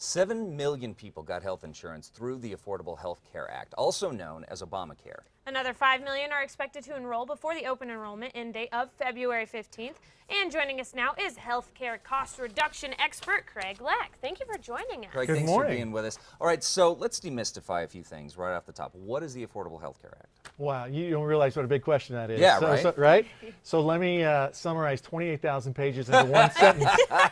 7 million people got health insurance through the Affordable Health Care Act, also known as Obamacare. Another 5 million are expected to enroll before the open enrollment end date of February 15th. And joining us now is healthcare cost reduction expert Craig Lack. Thank you for joining us. Craig, Good thanks morning. for being with us. All right, so let's demystify a few things right off the top. What is the Affordable Health Care Act? Wow, you don't realize what a big question that is. Yeah, so, right? right? So let me summarize 28,000 pages into one sentence.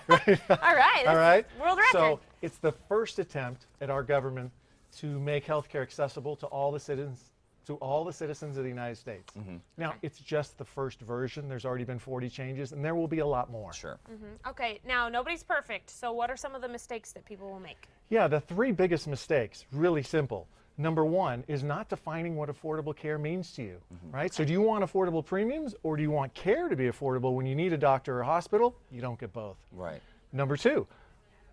All right. All right? World record. So it's the first attempt at our government to make healthcare accessible to all the citizens of the United States. Now, it's just the first version. There's already been 40 changes, and there will be a lot more. Sure. Okay, now nobody's perfect. So what are some of the mistakes that people will make? Yeah, the three biggest mistakes, really simple. Number one is not defining what affordable care means to you, right? So do you want affordable premiums, or do you want care to be affordable when you need a doctor or a hospital? You don't get both. Right. Number two,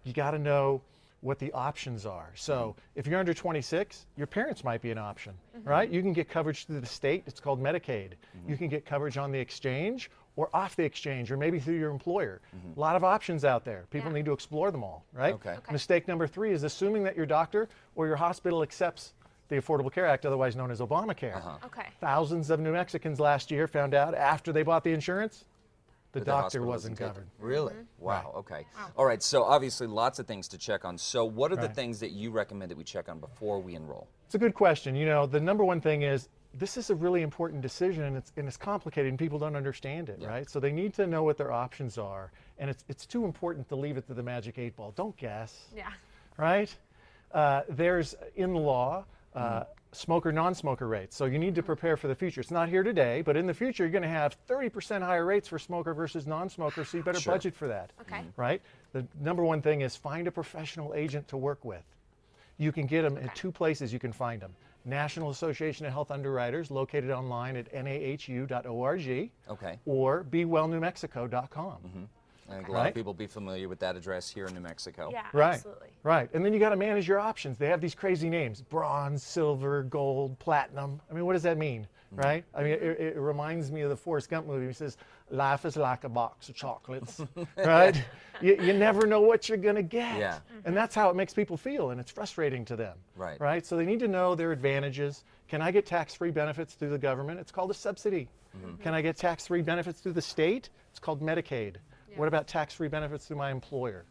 you got to know what the options are. So if you're under 26, your parents might be an option, right? You can get coverage through the state. It's called Medicaid. You can get coverage on the exchange or off the exchange, or maybe through your employer. A lot of options out there. People need to explore them all, right? Okay. Mistake number three is assuming that your doctor or your hospital accepts the Affordable Care Act, otherwise known as Obamacare. Okay. Thousands of New Mexicans last year found out after they bought the insurance, the That doctor hospital wasn't taken. covered. Really? Wow, okay. All right, so obviously lots of things to check on. So what are the Right. things that you recommend that we check on before we enroll? It's a good question. You know, the number one thing is this is a really important decision, and it's complicated, and people don't understand it, right? So they need to know what their options are, and it's too important to leave it to the magic 8 ball. Don't guess, Yeah. right? There's in law smoker non-smoker rates, so you need to prepare for the future. It's not here today, but in the future you're going to have 30% higher rates for smoker versus non-smoker, so you better Sure. budget for that. Okay. Right? The number one thing is find a professional agent to work with. You can get them in two places you can find them. National Association of Health Underwriters, located online at nahu.org, Okay. or bewellnewmexico.com. I think a lot of people be familiar with that address here in New Mexico. Yeah, Right, absolutely. right. And then you got to manage your options. They have these crazy names: bronze, silver, gold, platinum. I mean, what does that mean, right? I mean, it reminds me of the Forrest Gump movie. He says, "Life is like a box of chocolates," right? You never know what you're gonna get, Yeah. and that's how it makes people feel, and it's frustrating to them, Right. Right. So they need to know their advantages. Can I get tax-free benefits through the government? It's called a subsidy. Can I get tax-free benefits through the state? It's called Medicaid. What about tax-free benefits through my employer?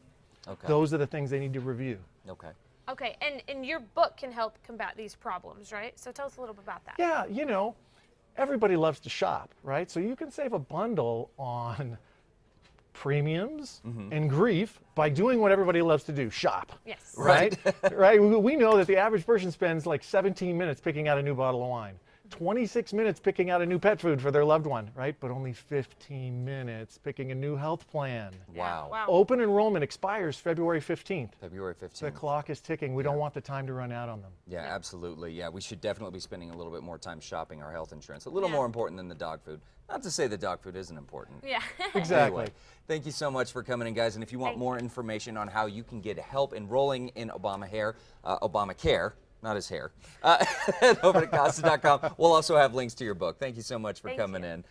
Okay. Those are the things they need to review. Okay. Okay, and your book can help combat these problems, right? So tell us a little bit about that. Yeah, you know, everybody loves to shop, right? So you can save a bundle on premiums and grief by doing what everybody loves to do: shop. Yes. Right? Right? We know that the average person spends like 17 minutes picking out a new bottle of wine, 26 minutes picking out a new pet food for their loved one, right? But only 15 minutes picking a new health plan. Wow. Wow. Open enrollment expires February 15th. February The 15th. clock is ticking. We don't want the time to run out on them. Yeah, absolutely. Yeah, we should definitely be spending a little bit more time shopping our health insurance. A little Yeah. more important than the dog food. Not to say the dog food isn't important. Yeah. Exactly. Anyway, thank you so much for coming in, guys. And if you want Thank more information on how you can get help enrolling in Obamacare, not his hair, head over to Costa.com. We'll also have links to your book. Thank you so much for Thank coming you. in.